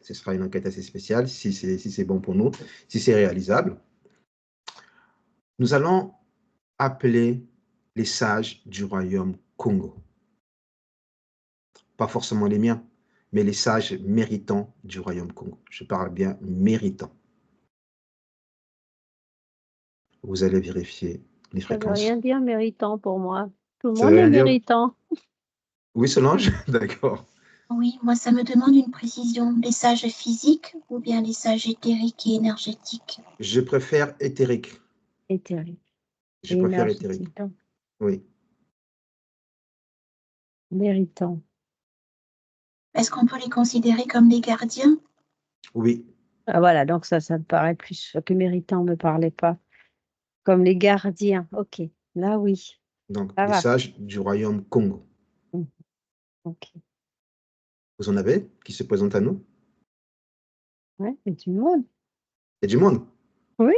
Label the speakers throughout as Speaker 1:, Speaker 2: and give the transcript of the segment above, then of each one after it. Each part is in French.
Speaker 1: Ce sera une enquête assez spéciale, si c'est bon pour nous, si c'est réalisable. Nous allons appeler les sages du royaume Congo. Pas forcément les miens, mais les sages méritants du royaume Congo. Je parle bien méritants. Vous allez vérifier les
Speaker 2: Ça veut rien
Speaker 1: fréquences.
Speaker 2: dire méritant pour moi. Tout le
Speaker 1: Ça
Speaker 2: monde
Speaker 1: veut
Speaker 2: est
Speaker 1: rien dire?
Speaker 2: méritant.
Speaker 1: Oui, Solange? D'accord.
Speaker 3: Oui, moi, ça me demande une précision. Les sages physiques ou bien les sages éthériques et énergétiques?
Speaker 1: Je préfère éthérique.
Speaker 2: Éthérique.
Speaker 1: Je préfère éthérique.
Speaker 2: Énergétique. Donc,
Speaker 1: Oui.
Speaker 2: méritant.
Speaker 3: Est-ce qu'on peut les considérer comme des gardiens?
Speaker 1: Oui.
Speaker 2: Ah, voilà, donc ça me paraît plus que méritant, ne me parlait pas. Comme les gardiens. OK. Là, oui.
Speaker 1: Donc,
Speaker 2: Ça
Speaker 1: les
Speaker 2: va.
Speaker 1: sages du royaume Congo.
Speaker 2: Mhm. OK.
Speaker 1: Vous en avez qui se présentent à nous?
Speaker 2: Ouais, et du monde.
Speaker 1: Il y a du monde.
Speaker 2: Oui.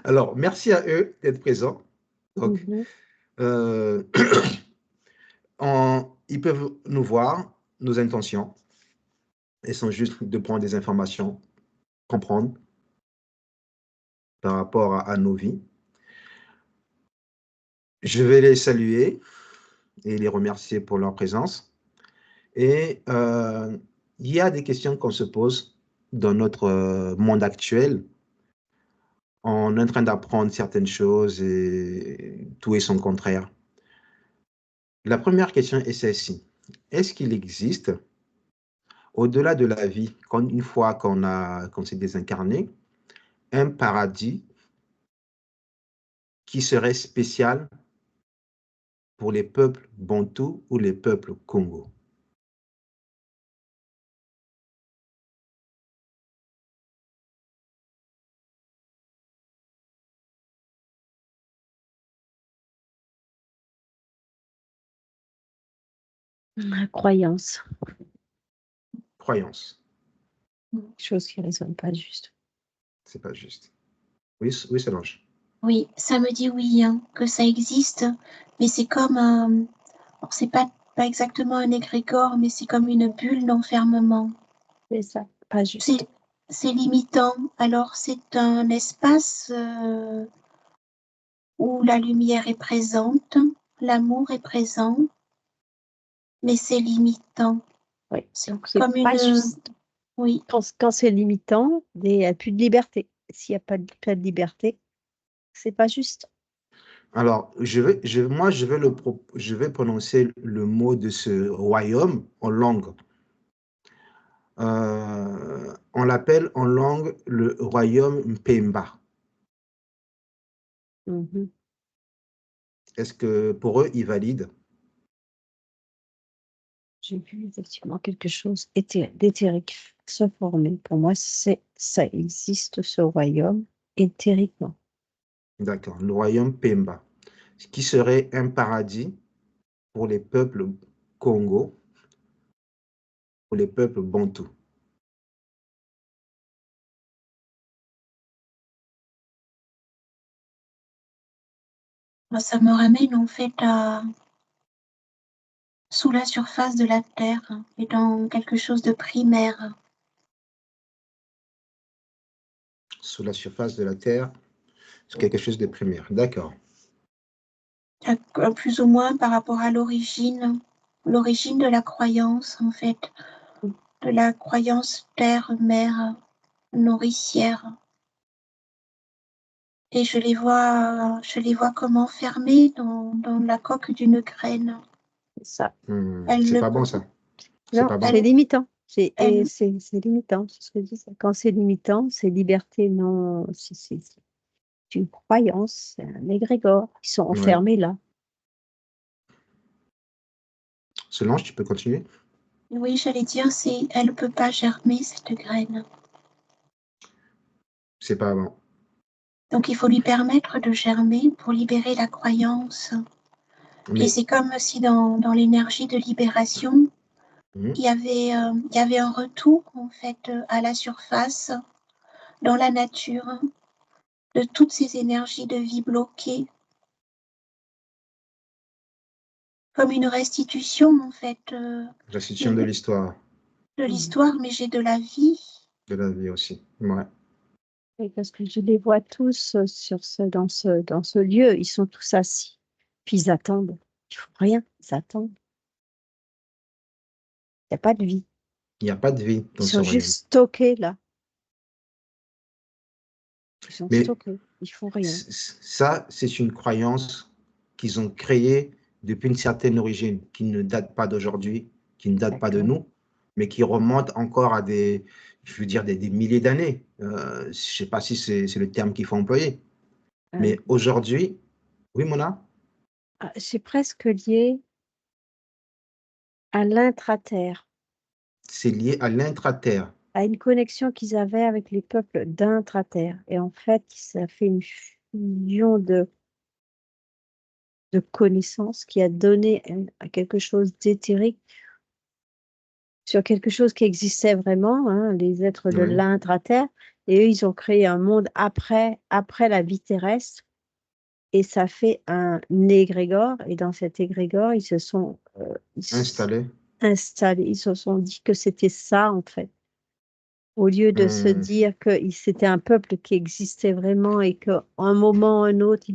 Speaker 1: Alors, merci à eux d'être présents. Donc,
Speaker 2: Mhm.
Speaker 1: ils peuvent nous voir, nos intentions. Elles sont juste de prendre des informations, comprendre par rapport à nos vies. Je vais les saluer et les remercier pour leur présence. Et il y a des questions qu'on se pose dans notre monde actuel. On est en train d'apprendre certaines choses et tout est son contraire. La première question est celle-ci. Est-ce qu'il existe, au-delà de la vie, une fois qu'on s'est désincarné, un paradis qui serait spécial pour les peuples bantous ou les peuples Congo?
Speaker 2: La croyance.
Speaker 1: Croyance.
Speaker 2: Chose qui ne résonne pas juste.
Speaker 1: C'est pas juste. Oui, oui, Solange.
Speaker 3: Oui, ça me dit oui, hein, que ça existe, mais c'est comme alors c'est pas exactement un égrégore, mais c'est comme une bulle d'enfermement.
Speaker 2: C'est ça, pas juste.
Speaker 3: C'est limitant. Alors c'est un espace où la lumière est présente, l'amour est présent, mais c'est limitant.
Speaker 2: Oui,
Speaker 3: C'est
Speaker 2: donc c'est
Speaker 3: comme
Speaker 2: pas
Speaker 3: une...
Speaker 2: juste.
Speaker 3: Oui,
Speaker 2: Quand c'est limitant, il n'y a plus de liberté. S'il n'y a pas de liberté, c'est pas juste.
Speaker 1: Alors, je vais prononcer le mot de ce royaume en langue. On l'appelle en langue le royaume Mpemba.
Speaker 2: Mhm.
Speaker 1: Est-ce que pour eux, ils valident?
Speaker 2: J'ai vu effectivement quelque chose d'éthérique se former. Pour moi, ça existe, ce royaume, éthériquement.
Speaker 1: D'accord, le royaume Pemba, qui serait un paradis pour les peuples Congo, pour les peuples bantous.
Speaker 3: ça me ramène en fait à sous la surface de la terre et dans quelque chose de primaire.
Speaker 1: Sous la surface de la terre, c'est quelque chose de primaire. D'accord.
Speaker 3: Plus ou moins par rapport à l'origine de la croyance, en fait, de la croyance terre, mère, nourricière. Et je les vois comme enfermées dans la coque d'une graine.
Speaker 2: C'est ça.
Speaker 1: C'est pas bon, ça. C'est
Speaker 2: Non,
Speaker 1: pas bon.
Speaker 2: c'est limitant. C'est
Speaker 3: Elle-
Speaker 2: limitant, c'est ce que je dis. Quand c'est limitant, c'est liberté, non, c'est une croyance, c'est un égrégore. Ils sont
Speaker 1: Ouais.
Speaker 2: enfermés là.
Speaker 1: Solange, tu peux continuer?
Speaker 3: oui, j'allais dire, elle ne peut pas germer cette graine.
Speaker 1: C'est pas bon.
Speaker 3: Donc il faut lui permettre de germer pour libérer la croyance. Et
Speaker 1: Mais
Speaker 3: c'est comme si dans l'énergie de libération,
Speaker 1: mhm.
Speaker 3: il y avait un retour en fait à la surface, dans la nature, de toutes ces énergies de vie bloquées, comme une restitution en fait.
Speaker 1: Restitution de l'histoire.
Speaker 3: de l'histoire, mais j'ai de la vie.
Speaker 1: De la vie aussi. Ouais.
Speaker 2: Oui, parce que je les vois tous dans ce lieu. Ils sont tous assis. Puis ils attendent. Ils font rien. Ils attendent. Il n'y a pas de vie.
Speaker 1: Il n'y a pas de vie
Speaker 2: Ils
Speaker 1: dans ce
Speaker 2: sont
Speaker 1: royaume.
Speaker 2: juste stockés là. Ils sont
Speaker 1: Mais
Speaker 2: stockés. Ils font rien.
Speaker 1: ça, c'est une croyance qu'ils ont créée depuis une certaine origine, qui ne date pas d'aujourd'hui, qui ne date pas de
Speaker 2: D'accord.
Speaker 1: nous, mais qui remonte encore à des, je veux dire, des milliers d'années. Je ne sais pas si c'est le terme qu'il faut employer. Mais aujourd'hui, oui, Mona,
Speaker 2: C'est presque lié à l'intra-terre,
Speaker 1: c'est lié à l'intra-terre.
Speaker 2: à une connexion qu'ils avaient avec les peuples d'intra-terre. Et en fait, ça fait une fusion de connaissances qui a donné à quelque chose d'éthérique sur quelque chose qui existait vraiment, hein, les êtres de
Speaker 1: Oui,
Speaker 2: l'intra-terre. Et eux, ils ont créé un monde après la vie terrestre. Et ça fait un égrégore. Et dans cet égrégore, ils se sont
Speaker 1: installé.
Speaker 2: installés. Ils se sont dit que c'était ça, en fait. Au lieu de se dire que c'était un peuple qui existait vraiment et qu'à un moment ou un autre,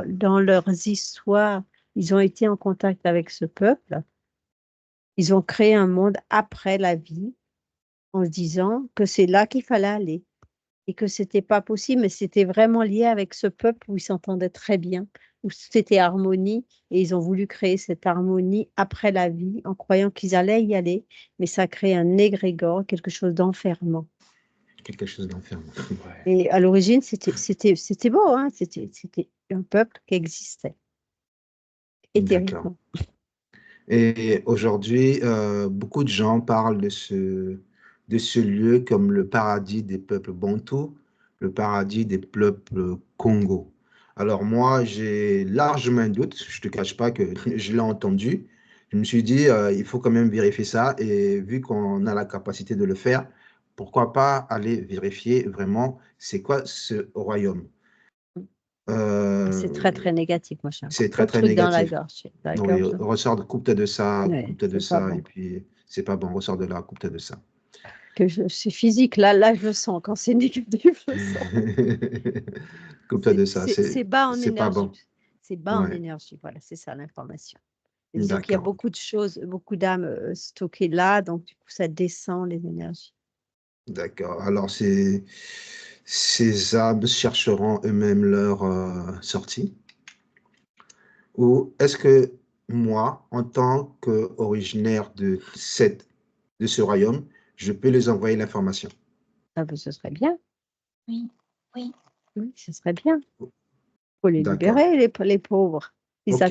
Speaker 2: dans leurs histoires, ils ont été en contact avec ce peuple. Ils ont créé un monde après la vie en se disant que c'est là qu'il fallait aller et que c'était pas possible, mais c'était vraiment lié avec ce peuple où ils s'entendaient très bien, où c'était harmonie et ils ont voulu créer cette harmonie après la vie en croyant qu'ils allaient y aller, mais ça crée un égrégore, quelque chose d'enfermant.
Speaker 1: Quelque chose d'enfermant. Ouais.
Speaker 2: Et à l'origine, c'était beau, hein, c'était un peuple qui existait
Speaker 1: D'accord.
Speaker 2: éthériquement.
Speaker 1: Et aujourd'hui, beaucoup de gens parlent de ce lieu comme le paradis des peuples bantous, le paradis des peuples Congo. Alors moi, j'ai largement un doute, je ne te cache pas que je l'ai entendu. Je me suis dit, il faut quand même vérifier ça. Et vu qu'on a la capacité de le faire, pourquoi pas aller vérifier vraiment c'est quoi ce royaume.
Speaker 2: C'est très,
Speaker 1: Euh,
Speaker 2: très négatif. Moi, j'ai un
Speaker 1: c'est
Speaker 2: gros
Speaker 1: très, très
Speaker 2: truc dans la
Speaker 1: négatif.
Speaker 2: gorge. La
Speaker 1: Oui,
Speaker 2: gorge.
Speaker 1: ressort de coupe
Speaker 2: Ouais,
Speaker 1: de
Speaker 2: c'est pas
Speaker 1: ça, et
Speaker 2: bon.
Speaker 1: puis c'est pas bon, ressort de là, coupe de ça.
Speaker 2: C'est physique. Là, je le sens. Quand c'est négatif, je le sens.
Speaker 1: Coupe de ça,
Speaker 2: C'est bas en
Speaker 1: c'est pas
Speaker 2: énergie.
Speaker 1: bon.
Speaker 2: C'est bas en
Speaker 1: Ouais,
Speaker 2: énergie. Voilà, c'est ça l'information. Et disons qu'il y a
Speaker 1: d'accord,
Speaker 2: beaucoup de choses, beaucoup d'âmes stockées là, donc du coup, ça descend les énergies.
Speaker 1: d'accord. Alors, ces âmes chercheront eux-mêmes leur sortie? Ou est-ce que moi, en tant qu'originaire de ce royaume, je peux les envoyer l'information?
Speaker 2: Ah ben, ce serait bien.
Speaker 3: Oui, oui.
Speaker 2: Oui, ce serait bien. Faut les
Speaker 1: D'accord,
Speaker 2: libérer, les pauvres.
Speaker 1: ok,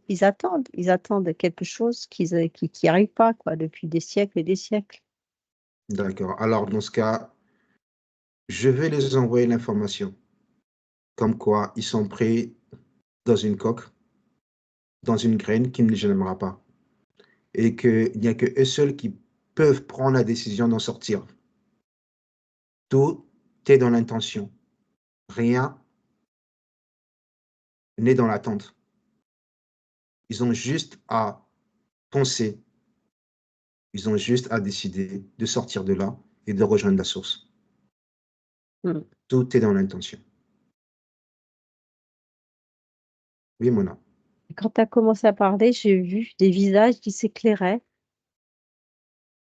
Speaker 2: Ils attendent quelque chose qui arrive pas, quoi, depuis des siècles et des siècles.
Speaker 1: d'accord. Alors, dans ce cas, je vais les envoyer l'information, comme quoi ils sont pris dans une coque, dans une graine qui ne les gênera pas. Et qu'il n'y a que eux seuls qui peuvent prendre la décision d'en sortir. Tout est dans l'intention. Rien n'est dans l'attente. Ils ont juste à penser. Ils ont juste à décider de sortir de là et de rejoindre la source.
Speaker 2: Mm.
Speaker 1: Tout est dans l'intention. Oui, Mona.
Speaker 2: Et quand tu as commencé à parler, j'ai vu des visages qui s'éclairaient,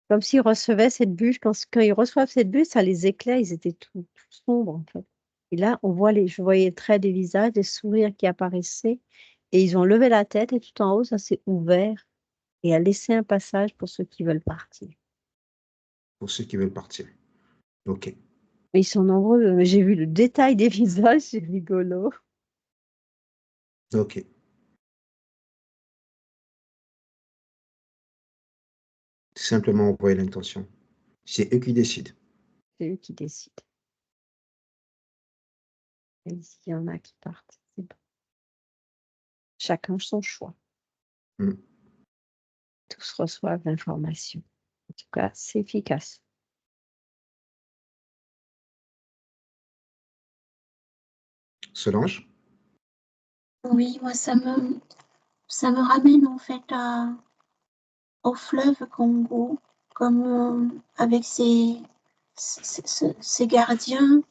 Speaker 2: comme s'ils recevaient cette bulle. Quand ils reçoivent cette bulle, ça les éclaire, ils étaient tout sombres, en fait. Et là, je voyais le trait des visages, des sourires qui apparaissaient, et ils ont levé la tête, et tout en haut, ça s'est ouvert, et a laissé un passage pour ceux qui veulent partir.
Speaker 1: Pour ceux qui veulent partir. OK.
Speaker 2: Mais ils sont nombreux, mais j'ai vu le détail des visages, c'est rigolo.
Speaker 1: OK. Simplement envoyer l'intention. C'est eux qui décident.
Speaker 2: C'est eux qui décident. Et ici, il y en a qui partent. C'est bon. Chacun son choix.
Speaker 1: Mm.
Speaker 2: Tous reçoivent l'information. En tout cas, c'est efficace.
Speaker 1: Solange?
Speaker 3: Oui, moi, ça me ramène en fait au fleuve Congo. comme avec ses gardiens.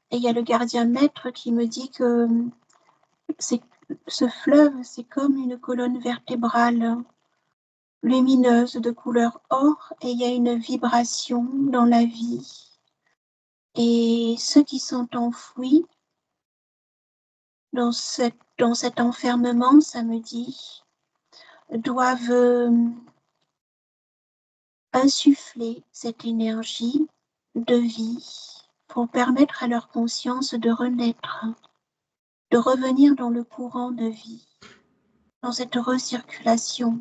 Speaker 3: Et il y a le gardien maître qui me dit que ce fleuve, c'est comme une colonne vertébrale lumineuse de couleur or, et il y a une vibration dans la vie. Et ceux qui sont enfouis dans cet enfermement, ça me dit, doivent insuffler cette énergie de vie pour permettre à leur conscience de renaître, de revenir dans le courant de vie, dans cette recirculation.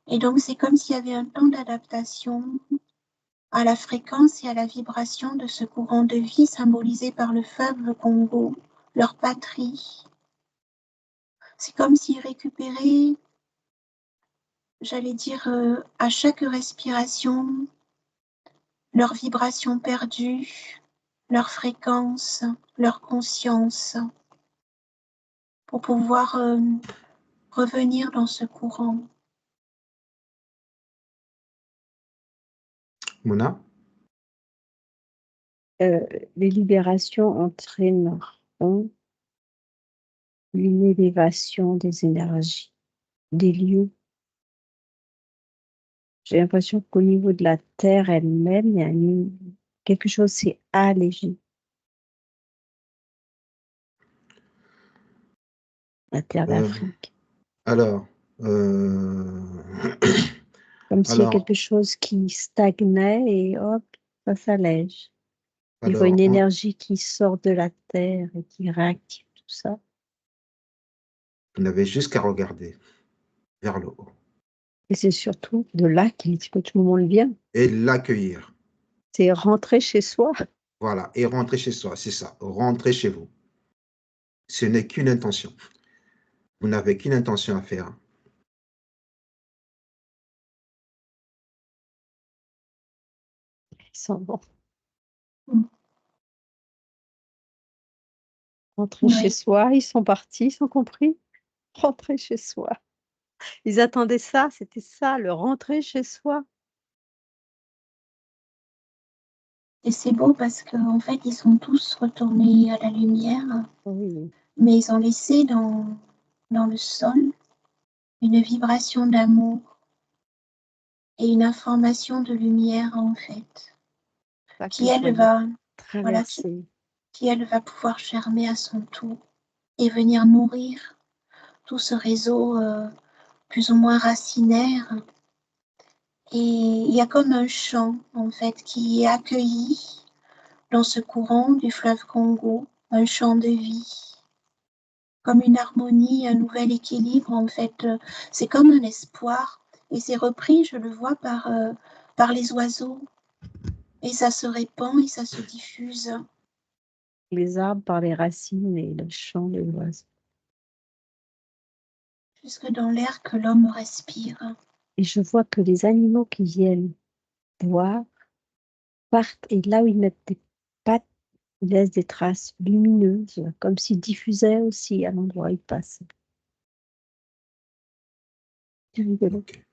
Speaker 3: Et donc, c'est comme s'il y avait un temps d'adaptation à la fréquence et à la vibration de ce courant de vie symbolisé par le fleuve Congo, leur patrie. C'est comme s'ils récupéraient, j'allais dire, à chaque respiration, leur vibration perdue, leur fréquence, leur conscience, pour pouvoir revenir dans ce courant.
Speaker 1: Mona?
Speaker 2: Les libérations entraîneront une élévation des énergies, des lieux. J'ai l'impression qu'au niveau de la Terre elle-même, il y a quelque chose s'est allégé. La Terre d'Afrique.
Speaker 1: Alors,
Speaker 2: comme s'il y a quelque chose qui stagnait et hop, ça s'allège. Il voit une énergie qui sort de la Terre et qui réactive tout ça.
Speaker 1: Vous n'avez juste qu'à regarder vers le haut.
Speaker 2: Et c'est surtout de là que tout le monde vient.
Speaker 1: Et l'accueillir.
Speaker 2: C'est rentrer chez soi.
Speaker 1: Voilà, et rentrer chez soi, c'est ça, rentrer chez vous. Ce n'est qu'une intention. Vous n'avez qu'une intention à faire.
Speaker 2: Ils sont bons. Rentrer chez soi, ils sont partis, ils sont compris. Rentrer chez soi. Ils attendaient ça, c'était ça, le rentrer chez soi.
Speaker 3: Et c'est beau parce qu'en fait, ils sont tous retournés à la lumière,
Speaker 2: Oui.
Speaker 3: mais ils ont laissé dans le sol une vibration d'amour et une information de lumière, en fait, qui elle va pouvoir germer à son tour et venir nourrir tout ce réseau plus ou moins racinaire. Et il y a comme un chant, en fait, qui est accueilli dans ce courant du fleuve Congo, un chant de vie, comme une harmonie, un nouvel équilibre, en fait. C'est comme un espoir, et c'est repris, je le vois, par les oiseaux, et ça se répand et ça se diffuse.
Speaker 2: Les arbres par les racines et le chant des oiseaux.
Speaker 3: Jusque dans l'air que l'homme respire.
Speaker 2: Et je vois que les animaux qui viennent boire partent, et là où ils mettent des pattes, ils laissent des traces lumineuses, comme s'ils diffusaient aussi à l'endroit où ils passaient. Okay.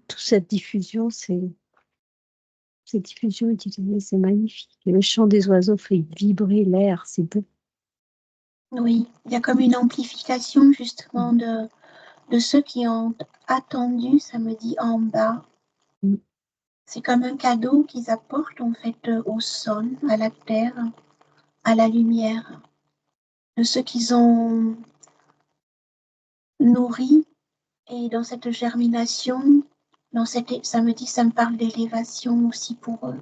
Speaker 2: Toute cette diffusion, c'est magnifique. Et le chant des oiseaux fait vibrer l'air, c'est beau.
Speaker 3: Oui, il y a comme une amplification justement de ceux qui ont attendu, ça me dit en bas. C'est comme un cadeau qu'ils apportent en fait au sol, à la terre, à la lumière, de ceux qu'ils ont nourris. Et dans cette germination, ça me parle d'élévation aussi pour eux.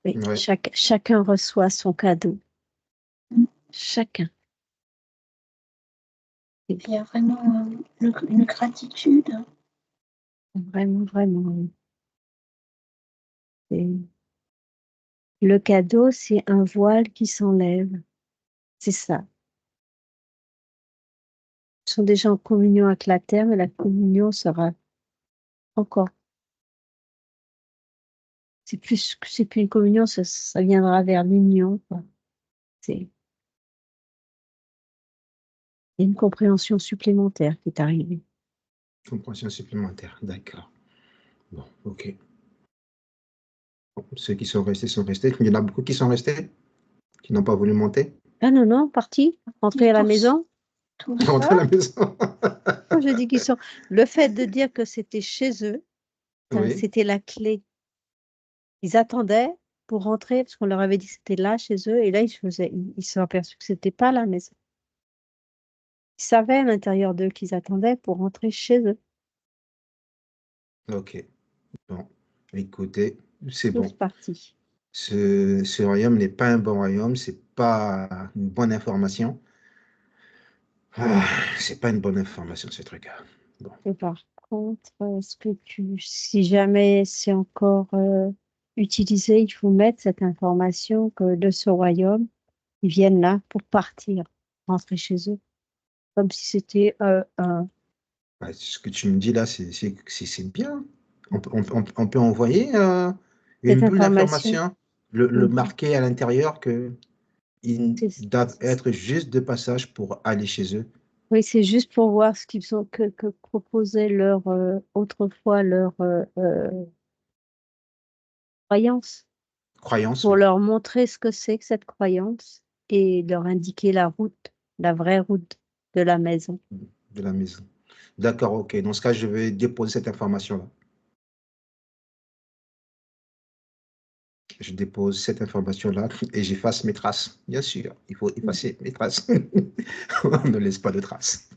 Speaker 2: Oui, ouais. Chacun reçoit son cadeau. Chacun.
Speaker 3: Et puis il y a vraiment une gratitude.
Speaker 2: Vraiment, vraiment. Et le cadeau, c'est un voile qui s'enlève. C'est ça. Ils sont déjà en communion avec la terre, mais la communion sera encore. C'est plus une communion, ça viendra vers l'union. Il y a une compréhension supplémentaire qui est arrivée.
Speaker 1: Compréhension supplémentaire, d'accord. Bon, ok. Bon, ceux qui sont restés sont restés. Il y en a beaucoup qui sont restés, qui n'ont pas voulu monter.
Speaker 2: Ah non, non, parti, rentrer à la
Speaker 3: Tous.
Speaker 2: maison.
Speaker 3: Tous.
Speaker 1: Rentrer à la maison.
Speaker 2: Moi, je dis qu'ils sont. Le fait de dire que c'était chez eux,
Speaker 1: Oui,
Speaker 2: c'était la clé. Ils attendaient pour rentrer parce qu'on leur avait dit que c'était là chez eux, et là ils se sont aperçus que c'était pas la maison. Ils savaient à l'intérieur d'eux qu'ils attendaient pour rentrer chez eux.
Speaker 1: ok. Bon, écoutez, c'est
Speaker 2: Tous
Speaker 1: bon.
Speaker 2: partis.
Speaker 1: Ce royaume n'est pas un bon royaume, c'est pas une bonne information. Ah, c'est pas une bonne information, ce truc-là. Bon,
Speaker 2: Et par contre, est-ce que si jamais c'est encore utilisé, il faut mettre cette information que de ce royaume, ils viennent là pour partir, rentrer chez eux, comme si c'était un.
Speaker 1: ouais, ce que tu me dis là, c'est bien. On peut envoyer
Speaker 2: Cette
Speaker 1: une bulle
Speaker 2: information.
Speaker 1: d'information, le
Speaker 2: Mhm.
Speaker 1: marquer à l'intérieur qu'ils
Speaker 2: C'est-
Speaker 1: doivent être juste de passage pour aller chez eux.
Speaker 2: Oui, c'est juste pour voir ce qu'ils ont que proposait leur autrefois leur croyance,
Speaker 1: Croyance,
Speaker 2: pour
Speaker 1: oui,
Speaker 2: leur montrer ce que c'est que cette croyance et leur indiquer la route, la vraie route de la maison.
Speaker 1: de la maison. D'accord, ok. Dans ce cas, je vais déposer cette information-là. Je dépose cette information-là et j'efface mes traces. Bien sûr, il faut effacer mes traces. On ne laisse pas de traces.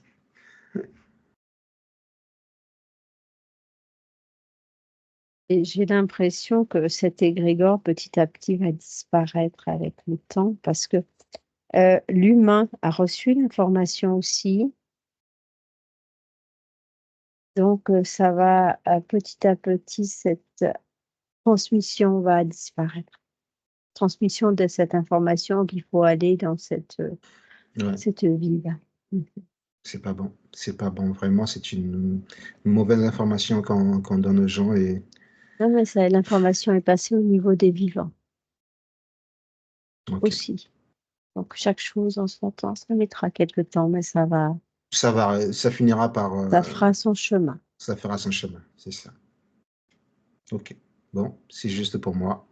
Speaker 2: Et j'ai l'impression que cet égrégore petit à petit va disparaître avec le temps parce que l'humain a reçu l'information aussi. Donc, ça va petit à petit, cette transmission va disparaître. Transmission de cette information qu'il faut aller dans cette
Speaker 1: Ouais,
Speaker 2: ville-là.
Speaker 1: c'est pas bon. C'est pas bon. Vraiment, c'est une mauvaise information qu'on donne aux gens. Et
Speaker 2: Non, mais l'information est passée au niveau des vivants
Speaker 1: ok.
Speaker 2: aussi. Donc, chaque chose en son temps, ça mettra quelque temps, mais
Speaker 1: Ça finira par.
Speaker 2: ça fera son chemin.
Speaker 1: Ça fera son chemin. C'est ça. Ok. Bon, c'est juste pour moi.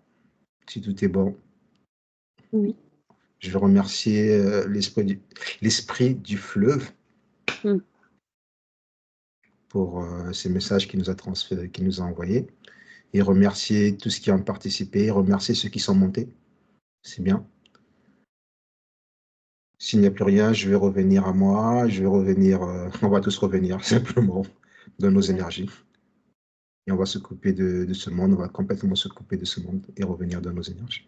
Speaker 1: Si tout est bon,
Speaker 2: Oui.
Speaker 1: je vais remercier l'esprit du fleuve
Speaker 2: Mm.
Speaker 1: pour ces messages qu'il nous a transférés, qu'il nous a envoyés. Et remercier tous ceux qui ont participé, remercier ceux qui sont montés. C'est bien. S'il n'y a plus rien, je vais revenir à moi, je vais revenir, on va tous revenir simplement dans nos
Speaker 2: Ouais.
Speaker 1: énergies. Et on va se couper de ce monde, on va complètement se couper de ce monde et revenir dans nos énergies.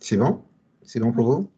Speaker 1: C'est bon? C'est bon pour
Speaker 3: Oui.
Speaker 1: vous?